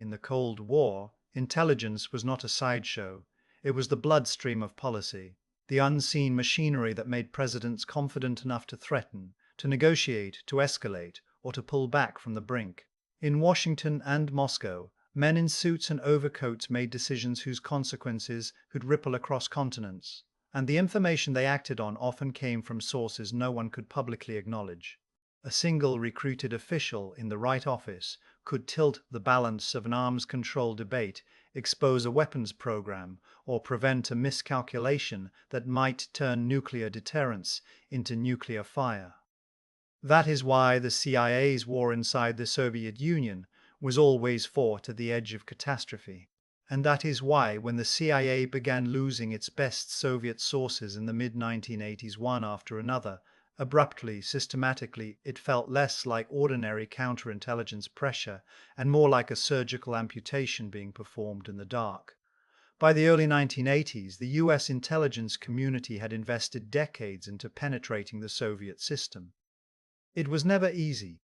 In the Cold War, intelligence was not a sideshow. It was the bloodstream of policy, the unseen machinery that made presidents confident enough to threaten, to negotiate, to escalate, or to pull back from the brink. In Washington and Moscow, men in suits and overcoats made decisions whose consequences could ripple across continents, and the information they acted on often came from sources no one could publicly acknowledge. A single recruited official in the right office could tilt the balance of an arms control debate, expose a weapons program, or prevent a miscalculation that might turn nuclear deterrence into nuclear fire. That is why the CIA's war inside the Soviet Union was always fought at the edge of catastrophe. And that is why, when the CIA began losing its best Soviet sources in the mid-1980s one after another, abruptly, systematically, it felt less like ordinary counterintelligence pressure and more like a surgical amputation being performed in the dark. By the early 1980s, the US intelligence community had invested decades into penetrating the Soviet system. It was never easy.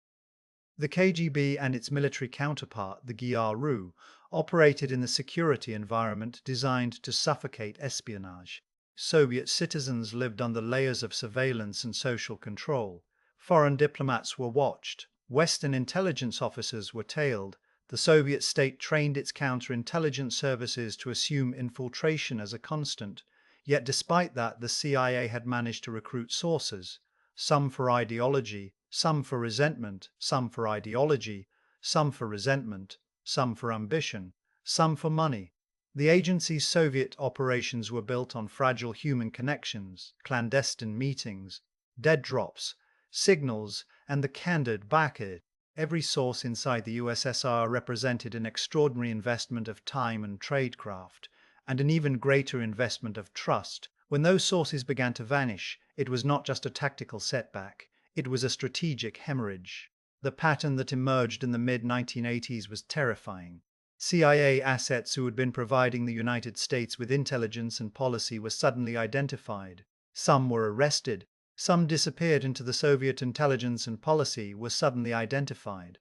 The KGB and its military counterpart, the GRU, operated in a security environment designed to suffocate espionage. Soviet citizens lived under layers of surveillance and social control. Foreign diplomats were watched. Western intelligence officers were tailed. The Soviet state trained its counterintelligence services to assume infiltration as a constant. Yet despite that, the CIA had managed to recruit sources, some for ideology, some for resentment, some for ideology, some for resentment, some for ambition, some for money. The agency's Soviet operations were built on fragile human connections, clandestine meetings, dead drops, signals, and the candid backend. Every source inside the USSR represented an extraordinary investment of time and tradecraft, and an even greater investment of trust. When those sources began to vanish, it was not just a tactical setback, it was a strategic hemorrhage. The pattern that emerged in the mid-1980s was terrifying. CIA assets who had been providing the United States with intelligence and policy were suddenly identified. Some were arrested. Some disappeared into the Soviet intelligence and policy were suddenly identified.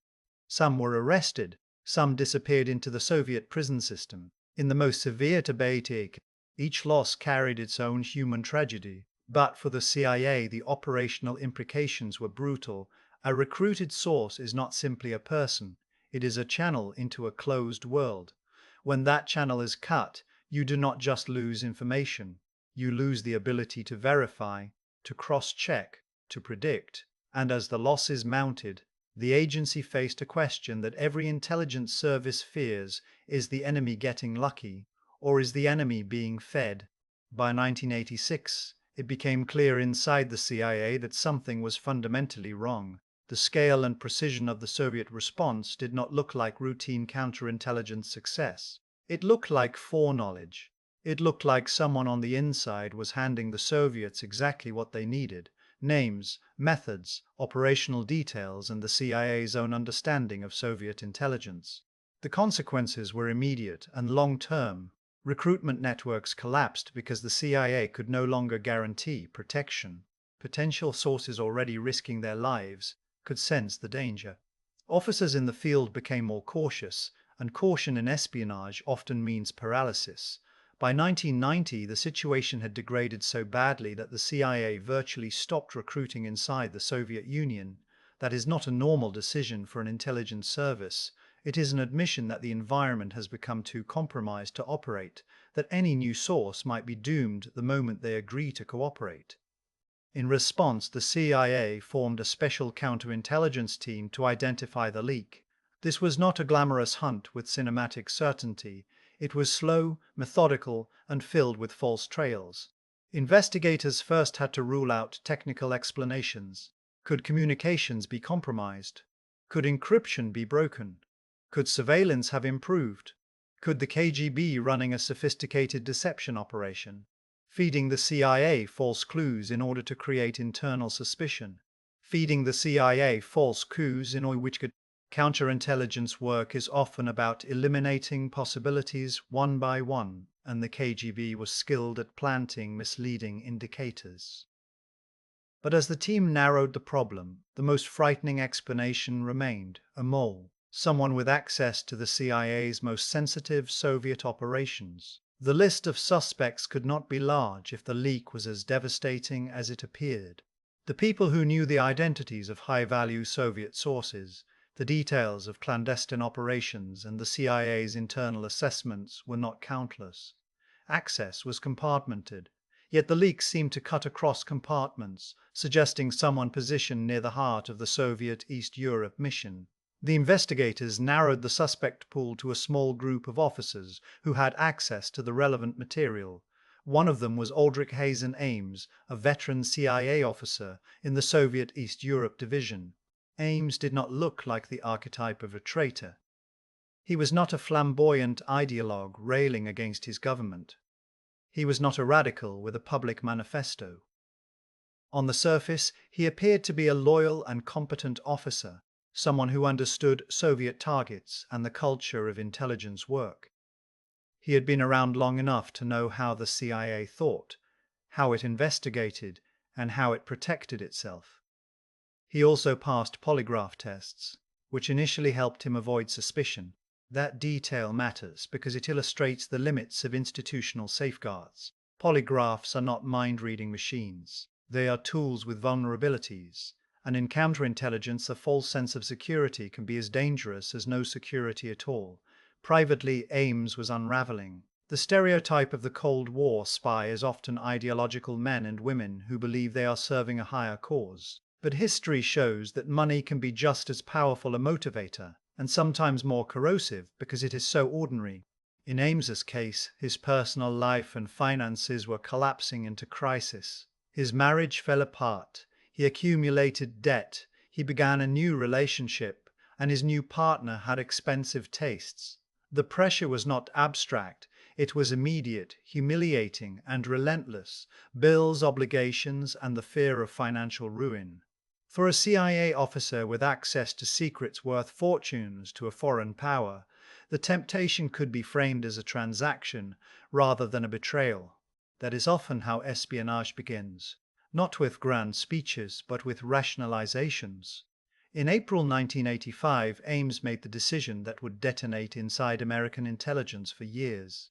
Some were arrested. Some disappeared into the Soviet prison system. In the most severe debate, each loss carried its own human tragedy. But for the CIA, the operational implications were brutal. A recruited source is not simply a person. It is a channel into a closed world. When that channel is cut, you do not just lose information. You lose the ability to verify, to cross-check, to predict. And as the losses mounted, the agency faced a question that every intelligence service fears: is the enemy getting lucky, or is the enemy being fed? By 1986, it became clear inside the CIA that something was fundamentally wrong. The scale and precision of the Soviet response did not look like routine counterintelligence success. It looked like foreknowledge. It looked like someone on the inside was handing the Soviets exactly what they needed: names, methods, operational details, and the CIA's own understanding of Soviet intelligence. The consequences were immediate and long-term. Recruitment networks collapsed because the CIA could no longer guarantee protection. Potential sources already risking their lives could sense the danger. Officers in the field became more cautious, and caution in espionage often means paralysis. By 1990, the situation had degraded so badly that the CIA virtually stopped recruiting inside the Soviet Union. That is not a normal decision for an intelligence service. It is an admission that the environment has become too compromised to operate, that any new source might be doomed the moment they agree to cooperate. In response, the CIA formed a special counterintelligence team to identify the leak. This was not a glamorous hunt with cinematic certainty. It was slow, methodical, and filled with false trails. Investigators first had to rule out technical explanations. Could communications be compromised? Could encryption be broken? Could surveillance have improved? Could the KGB running a sophisticated deception operation, feeding the CIA false clues in order to create internal suspicion, feeding the CIA false clues in which counterintelligence work is often about eliminating possibilities one by one, and the KGB was skilled at planting misleading indicators. But as the team narrowed the problem, the most frightening explanation remained: a mole. someone with access to the CIA's most sensitive Soviet operations. The list of suspects could not be large if the leak was as devastating as it appeared. The people who knew the identities of high-value Soviet sources, the details of clandestine operations, and the CIA's internal assessments were not countless. Access was compartmented, yet the leaks seemed to cut across compartments, suggesting someone positioned near the heart of the Soviet East Europe mission. The investigators narrowed the suspect pool to a small group of officers who had access to the relevant material. One of them was Aldrich Hazen Ames, a veteran CIA officer in the Soviet East Europe Division. Ames did not look like the archetype of a traitor. He was not a flamboyant ideologue railing against his government. He was not a radical with a public manifesto. On the surface, he appeared to be a loyal and competent officer, someone who understood Soviet targets and the culture of intelligence work. He had been around long enough to know how the CIA thought, how it investigated, and how it protected itself. He also passed polygraph tests, which initially helped him avoid suspicion. That detail matters because it illustrates the limits of institutional safeguards. Polygraphs are not mind-reading machines. They are tools with vulnerabilities, and in counterintelligence, a false sense of security can be as dangerous as no security at all. Privately, Ames was unraveling. The stereotype of the Cold War spy is often ideological men and women who believe they are serving a higher cause. But history shows that money can be just as powerful a motivator, and sometimes more corrosive because it is so ordinary. In Ames's case, his personal life and finances were collapsing into crisis. His marriage fell apart. He accumulated debt, he began a new relationship, and his new partner had expensive tastes. The pressure was not abstract, it was immediate, humiliating, and relentless: bills, obligations, and the fear of financial ruin. For a CIA officer with access to secrets worth fortunes to a foreign power, the temptation could be framed as a transaction rather than a betrayal. That is often how espionage begins. Not with grand speeches, but with rationalizations. In April 1985, Ames made the decision that would detonate inside American intelligence for years.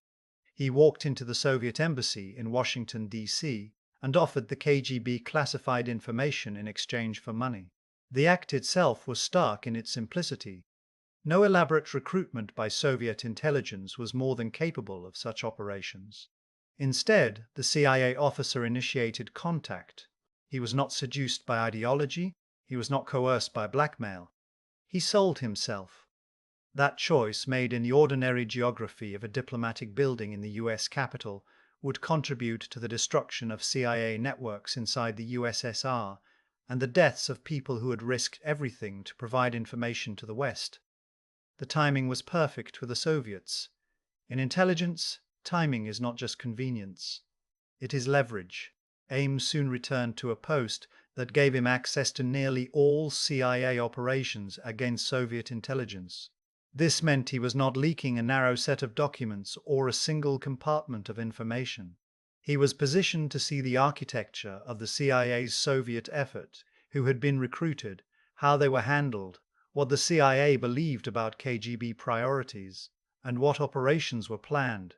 He walked into the Soviet embassy in Washington, D.C., and offered the KGB classified information in exchange for money. The act itself was stark in its simplicity. No elaborate recruitment by Soviet intelligence was more than capable of such operations. Instead, the CIA officer initiated contact. He was not seduced by ideology. He was not coerced by blackmail. He sold himself. That choice, made in the ordinary geography of a diplomatic building in the US Capitol, would contribute to the destruction of CIA networks inside the USSR and the deaths of people who had risked everything to provide information to the West. The timing was perfect for the Soviets. In intelligence, timing is not just convenience. It is leverage. Ames soon returned to a post that gave him access to nearly all CIA operations against Soviet intelligence. This meant he was not leaking a narrow set of documents or a single compartment of information. He was positioned to see the architecture of the CIA's Soviet effort, who had been recruited, how they were handled, what the CIA believed about KGB priorities, and what operations were planned.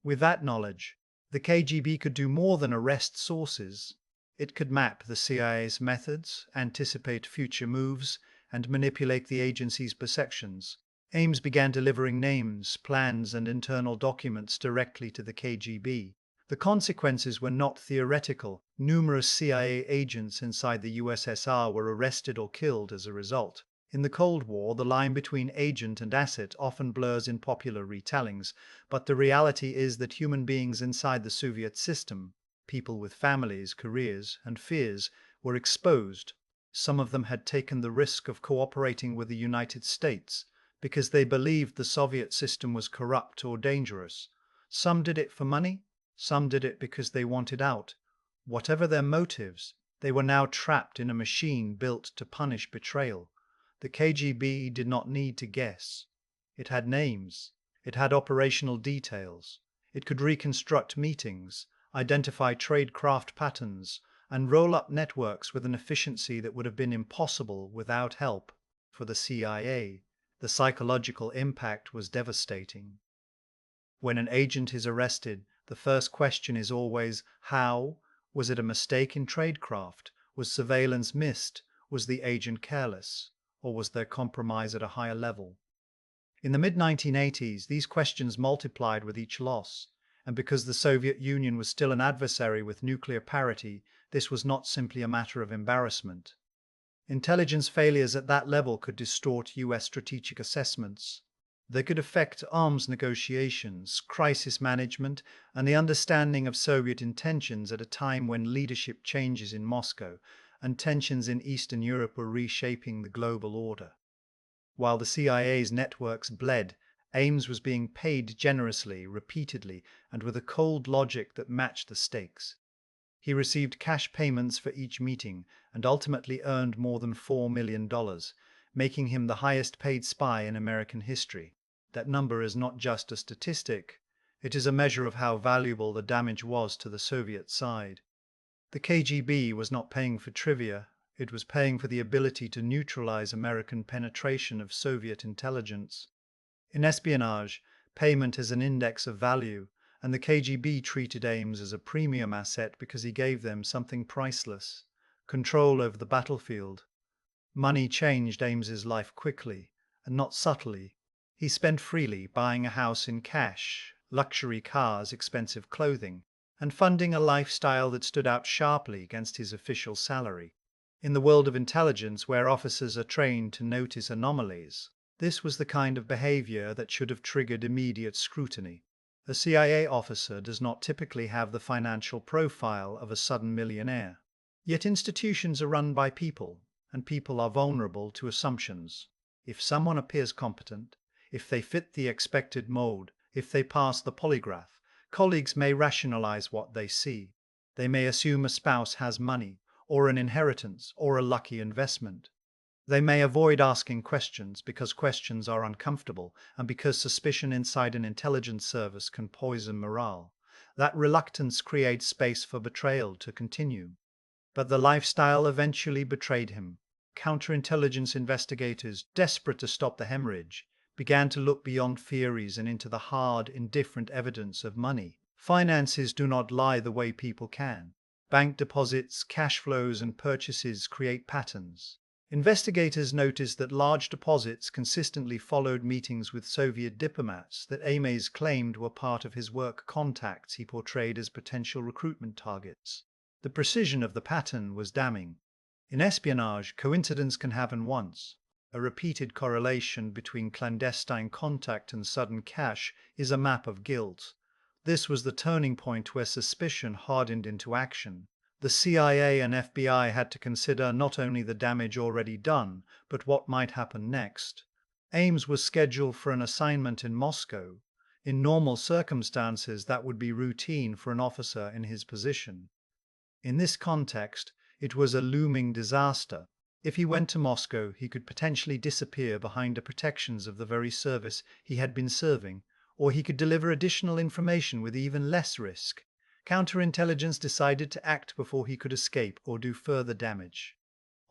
With that knowledge, the KGB could do more than arrest sources. It could map the CIA's methods, anticipate future moves, and manipulate the agency's perceptions. Ames began delivering names, plans, and internal documents directly to the KGB. The consequences were not theoretical. Numerous CIA agents inside the USSR were arrested or killed as a result. In the Cold War, the line between agent and asset often blurs in popular retellings, but the reality is that human beings inside the Soviet system, people with families, careers, and fears, were exposed. Some of them had taken the risk of cooperating with the United States because they believed the Soviet system was corrupt or dangerous. Some did it for money, some did it because they wanted out. Whatever their motives, they were now trapped in a machine built to punish betrayal. The KGB did not need to guess. It had names. It had operational details. It could reconstruct meetings, identify tradecraft patterns, and roll up networks with an efficiency that would have been impossible without help. For the CIA, The psychological impact was devastating. When an agent is arrested, the first question is always, how? Was it a mistake in tradecraft? Was surveillance missed? Was the agent careless? Or was there compromise at a higher level? In the mid-1980s, these questions multiplied with each loss, and because the Soviet Union was still an adversary with nuclear parity, this was not simply a matter of embarrassment. Intelligence failures at that level could distort US strategic assessments. They could affect arms negotiations, crisis management, and the understanding of Soviet intentions at a time when leadership changes in Moscow and tensions in Eastern Europe were reshaping the global order. While the CIA's networks bled, Ames was being paid generously, repeatedly, and with a cold logic that matched the stakes. He received cash payments for each meeting and ultimately earned more than $4 million, making him the highest paid spy in American history. That number is not just a statistic, it is a measure of how valuable the damage was to the Soviet side. The KGB was not paying for trivia, it was paying for the ability to neutralize American penetration of Soviet intelligence. In espionage, payment is an index of value, and the KGB treated Ames as a premium asset because he gave them something priceless: control over the battlefield. Money changed Ames's life quickly, and not subtly. He spent freely, buying a house in cash, luxury cars, expensive clothing, and funding a lifestyle that stood out sharply against his official salary. In the world of intelligence, where officers are trained to notice anomalies, this was the kind of behavior that should have triggered immediate scrutiny. A CIA officer does not typically have the financial profile of a sudden millionaire. Yet institutions are run by people, and people are vulnerable to assumptions. If someone appears competent, if they fit the expected mold, if they pass the polygraph, colleagues may rationalize what they see. They may assume a spouse has money, or an inheritance, or a lucky investment. They may avoid asking questions because questions are uncomfortable and because suspicion inside an intelligence service can poison morale. That reluctance creates space for betrayal to continue. But the lifestyle eventually betrayed him. Counterintelligence investigators, desperate to stop the hemorrhage, began to look beyond theories and into the hard, indifferent evidence of money. Finances do not lie the way people can. Bank deposits, cash flows, and purchases create patterns. Investigators noticed that large deposits consistently followed meetings with Soviet diplomats that Ames claimed were part of his work contacts he portrayed as potential recruitment targets. The precision of the pattern was damning. In espionage, coincidence can happen once. A repeated correlation between clandestine contact and sudden cash is a map of guilt. This was the turning point where suspicion hardened into action. The CIA and FBI had to consider not only the damage already done, but what might happen next. Ames was scheduled for an assignment in Moscow. In normal circumstances, that would be routine for an officer in his position. In this context, it was a looming disaster. If he went to Moscow, he could potentially disappear behind the protections of the very service he had been serving, or he could deliver additional information with even less risk. Counterintelligence decided to act before he could escape or do further damage.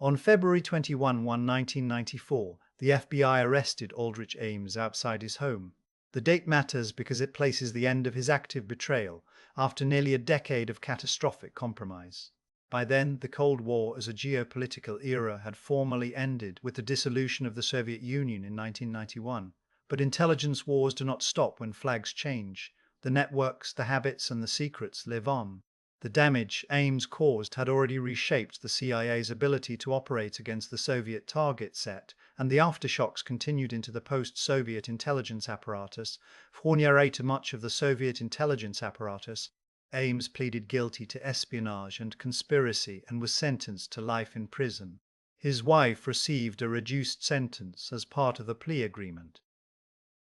On February 21, 1994, the FBI arrested Aldrich Ames outside his home. The date matters because it places the end of his active betrayal after nearly a decade of catastrophic compromise. By then, the Cold War as a geopolitical era had formally ended with the dissolution of the Soviet Union in 1991. But intelligence wars do not stop when flags change. The networks, the habits, and the secrets live on. The damage Ames caused had already reshaped the CIA's ability to operate against the Soviet target set, and the aftershocks continued into the post-Soviet intelligence apparatus. Fournier to much of the Soviet intelligence apparatus, Ames pleaded guilty to espionage and conspiracy and was sentenced to life in prison. His wife received a reduced sentence as part of the plea agreement.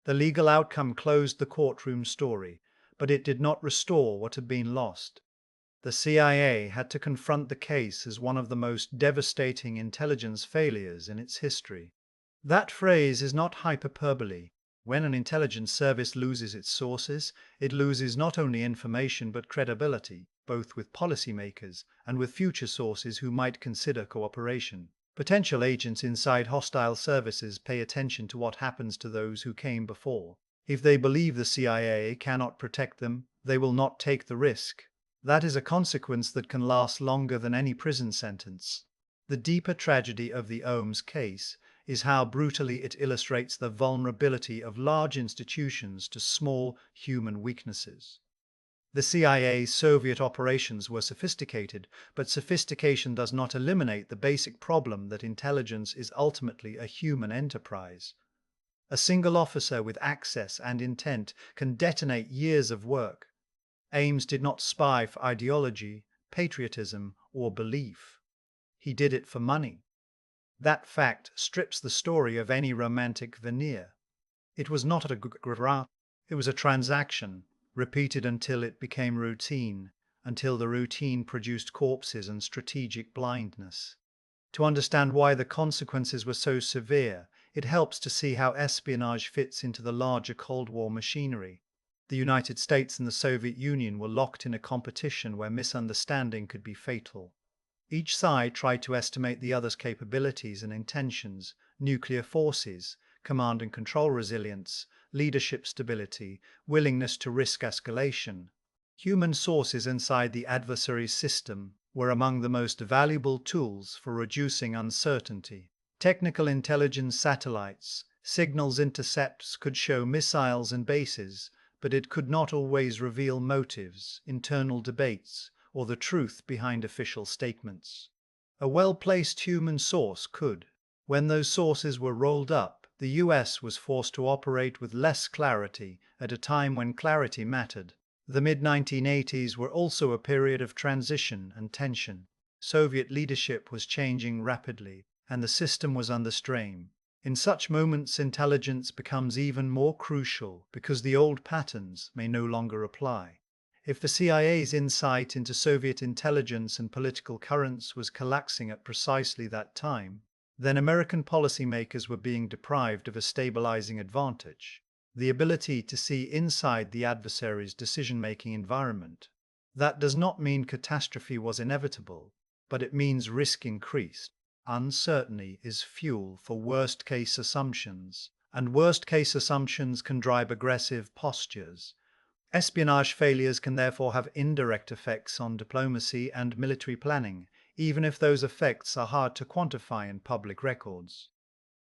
The legal outcome closed the courtroom story, but it did not restore what had been lost. The CIA had to confront the case as one of the most devastating intelligence failures in its history. That phrase is not hyperbole. When an intelligence service loses its sources, it loses not only information but credibility, both with policymakers and with future sources who might consider cooperation. Potential agents inside hostile services pay attention to what happens to those who came before. If they believe the CIA cannot protect them, they will not take the risk. That is a consequence that can last longer than any prison sentence. The deeper tragedy of the Ohms case is how brutally it illustrates the vulnerability of large institutions to small human weaknesses. The CIA's Soviet operations were sophisticated, but sophistication does not eliminate the basic problem that intelligence is ultimately a human enterprise. A single officer with access and intent can detonate years of work. Ames did not spy for ideology, patriotism, or belief. He did it for money. That fact strips the story of any romantic veneer. It was not a graft, it was a transaction, repeated until it became routine, until the routine produced corpses and strategic blindness. To understand why the consequences were so severe, it helps to see how espionage fits into the larger Cold War machinery. The United States and the Soviet Union were locked in a competition where misunderstanding could be fatal. Each side tried to estimate the other's capabilities and intentions, nuclear forces, command and control resilience, leadership stability, willingness to risk escalation. Human sources inside the adversary's system were among the most valuable tools for reducing uncertainty. Technical intelligence satellites, signals intercepts could show missiles and bases, but it could not always reveal motives, internal debates, or the truth behind official statements. A well-placed human source could. When those sources were rolled up, the US was forced to operate with less clarity at a time when clarity mattered. The mid-1980s were also a period of transition and tension. Soviet leadership was changing rapidly, and the system was under strain. In such moments, intelligence becomes even more crucial because the old patterns may no longer apply. If the CIA's insight into Soviet intelligence and political currents was collapsing at precisely that time, then American policymakers were being deprived of a stabilizing advantage, the ability to see inside the adversary's decision-making environment. That does not mean catastrophe was inevitable, but it means risk increased. Uncertainty is fuel for worst-case assumptions, and worst-case assumptions can drive aggressive postures. Espionage failures can therefore have indirect effects on diplomacy and military planning, even if those effects are hard to quantify in public records.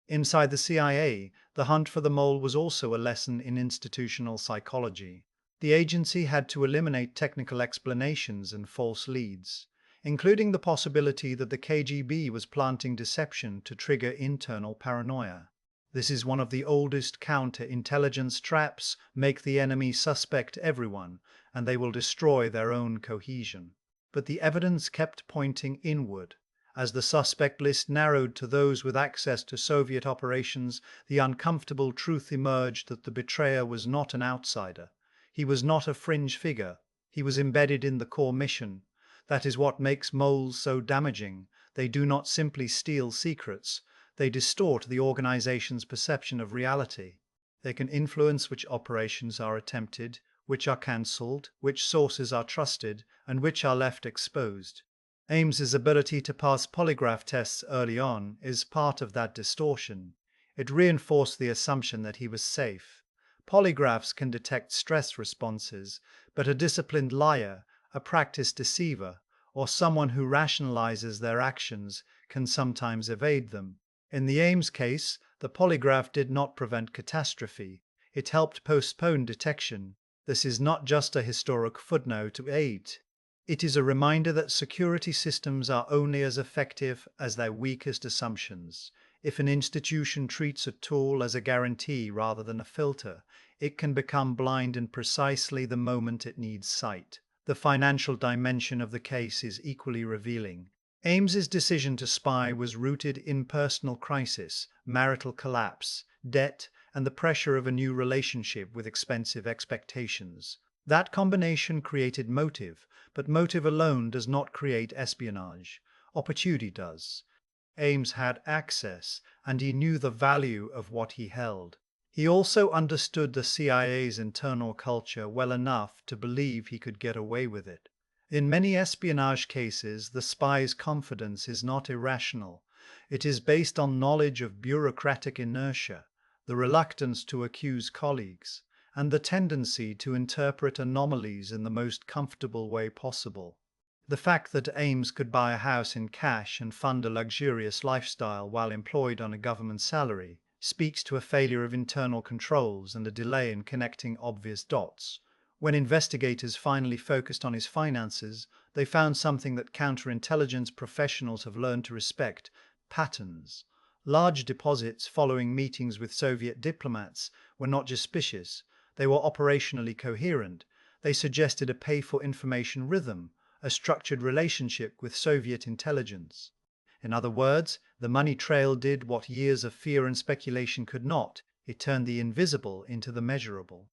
Inside the CIA, the hunt for the mole was also a lesson in institutional psychology. The agency had to eliminate technical explanations and false leads, including the possibility that the KGB was planting deception to trigger internal paranoia. This is one of the oldest counter-intelligence traps: make the enemy suspect everyone, and they will destroy their own cohesion. But the evidence kept pointing inward. As the suspect list narrowed to those with access to Soviet operations, the uncomfortable truth emerged that the betrayer was not an outsider. He was not a fringe figure. He was embedded in the core mission. That is what makes moles so damaging. They do not simply steal secrets. They distort the organization's perception of reality. They can influence which operations are attempted, which are cancelled, which sources are trusted, and which are left exposed. Ames's ability to pass polygraph tests early on is part of that distortion. It reinforced the assumption that he was safe. Polygraphs can detect stress responses, but a disciplined liar, a practiced deceiver, or someone who rationalizes their actions can sometimes evade them. In the Ames case, the polygraph did not prevent catastrophe. It helped postpone detection. This is not just a historic footnote to 8. It is a reminder that security systems are only as effective as their weakest assumptions. If an institution treats a tool as a guarantee rather than a filter, it can become blind in precisely the moment it needs sight. The financial dimension of the case is equally revealing. Ames's decision to spy was rooted in personal crisis, marital collapse, debt, and the pressure of a new relationship with expensive expectations. That combination created motive, but motive alone does not create espionage. Opportunity does. Ames had access, and he knew the value of what he held. He also understood the CIA's internal culture well enough to believe he could get away with it. In many espionage cases, the spy's confidence is not irrational. It is based on knowledge of bureaucratic inertia, the reluctance to accuse colleagues, and the tendency to interpret anomalies in the most comfortable way possible. The fact that Ames could buy a house in cash and fund a luxurious lifestyle while employed on a government salary speaks to a failure of internal controls and a delay in connecting obvious dots. When investigators finally focused on his finances, they found something that counterintelligence professionals have learned to respect: patterns. Large deposits following meetings with Soviet diplomats were not just suspicious, they were operationally coherent. They suggested a pay-for-information rhythm, a structured relationship with Soviet intelligence. In other words, the money trail did what years of fear and speculation could not. It turned the invisible into the measurable.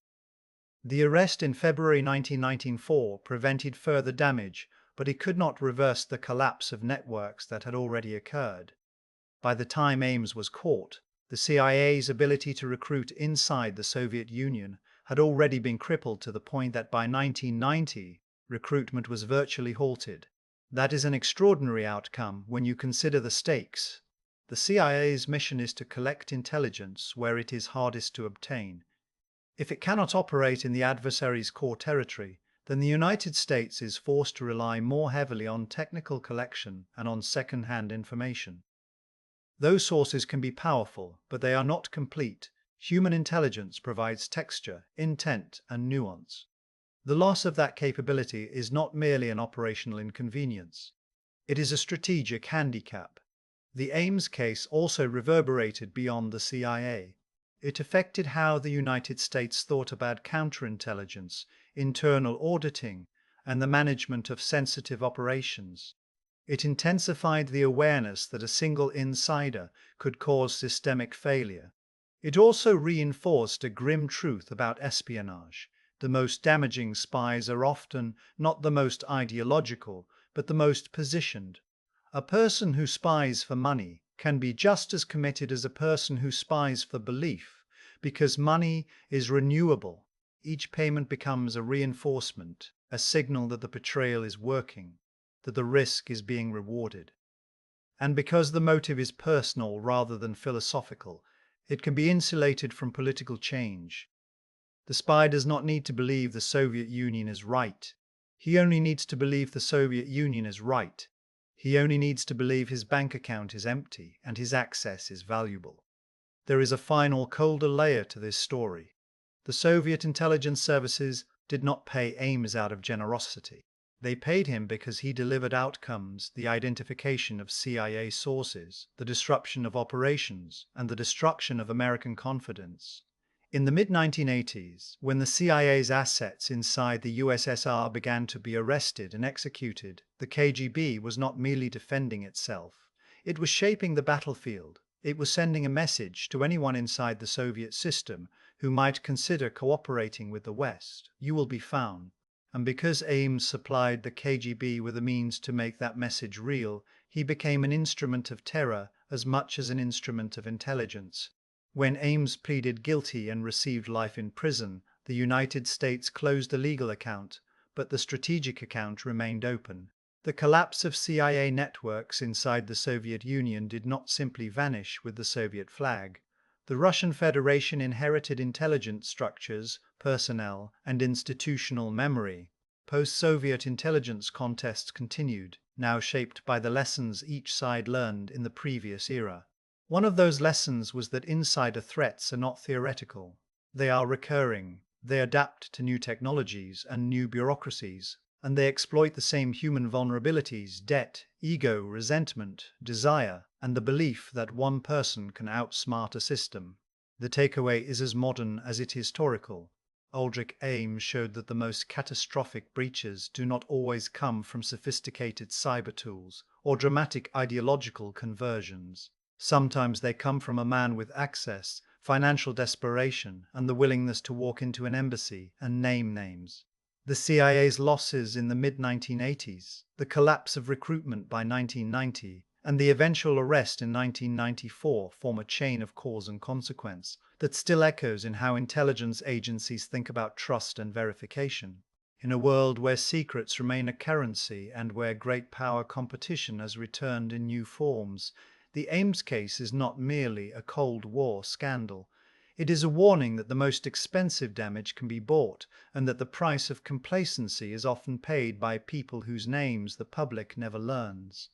The arrest in February 1994 prevented further damage, but it could not reverse the collapse of networks that had already occurred. By the time Ames was caught, the CIA's ability to recruit inside the Soviet Union had already been crippled to the point that by 1990, recruitment was virtually halted. That is an extraordinary outcome when you consider the stakes. The CIA's mission is to collect intelligence where it is hardest to obtain. If it cannot operate in the adversary's core territory, then the United States is forced to rely more heavily on technical collection and on second-hand information. Those sources can be powerful, but they are not complete. Human intelligence provides texture, intent, and nuance. The loss of that capability is not merely an operational inconvenience. It is a strategic handicap. The Ames case also reverberated beyond the CIA. It affected how the United States thought about counterintelligence, internal auditing, and the management of sensitive operations. It intensified the awareness that a single insider could cause systemic failure. It also reinforced a grim truth about espionage. The most damaging spies are often not the most ideological, but the most positioned. A person who spies for money can be just as committed as a person who spies for belief, because money is renewable. Each payment becomes a reinforcement, a signal that the betrayal is working, that the risk is being rewarded. And because the motive is personal rather than philosophical, it can be insulated from political change. The spy does not need to believe the Soviet Union is right. He only needs to believe the Soviet Union is right. He only needs to believe his bank account is empty and his access is valuable. There is a final, colder layer to this story. The Soviet intelligence services did not pay Ames out of generosity. They paid him because he delivered outcomes: the identification of CIA sources, the disruption of operations, and the destruction of American confidence. In the mid-1980s, when the CIA's assets inside the USSR began to be arrested and executed, the KGB was not merely defending itself. It was shaping the battlefield. It was sending a message to anyone inside the Soviet system who might consider cooperating with the West: you will be found. And because Ames supplied the KGB with a means to make that message real, he became an instrument of terror as much as an instrument of intelligence. When Ames pleaded guilty and received life in prison, the United States closed the legal account, but the strategic account remained open. The collapse of CIA networks inside the Soviet Union did not simply vanish with the Soviet flag. The Russian Federation inherited intelligence structures, personnel, and institutional memory. Post-Soviet intelligence contests continued, now shaped by the lessons each side learned in the previous era. One of those lessons was that insider threats are not theoretical. They are recurring. They adapt to new technologies and new bureaucracies, and they exploit the same human vulnerabilities: debt, ego, resentment, desire, and the belief that one person can outsmart a system. The takeaway is as modern as it is historical. Aldrich Ames showed that the most catastrophic breaches do not always come from sophisticated cyber tools or dramatic ideological conversions. Sometimes they come from a man with access, financial desperation, and the willingness to walk into an embassy and name names. The CIA's losses in the mid-1980s, the collapse of recruitment by 1990, and the eventual arrest in 1994 form a chain of cause and consequence that still echoes in how intelligence agencies think about trust and verification. In a world where secrets remain a currency and where great power competition has returned in new forms, The Ames case is not merely a Cold War scandal. It is a warning that the most expensive damage can be bought, and that the price of complacency is often paid by people whose names the public never learns.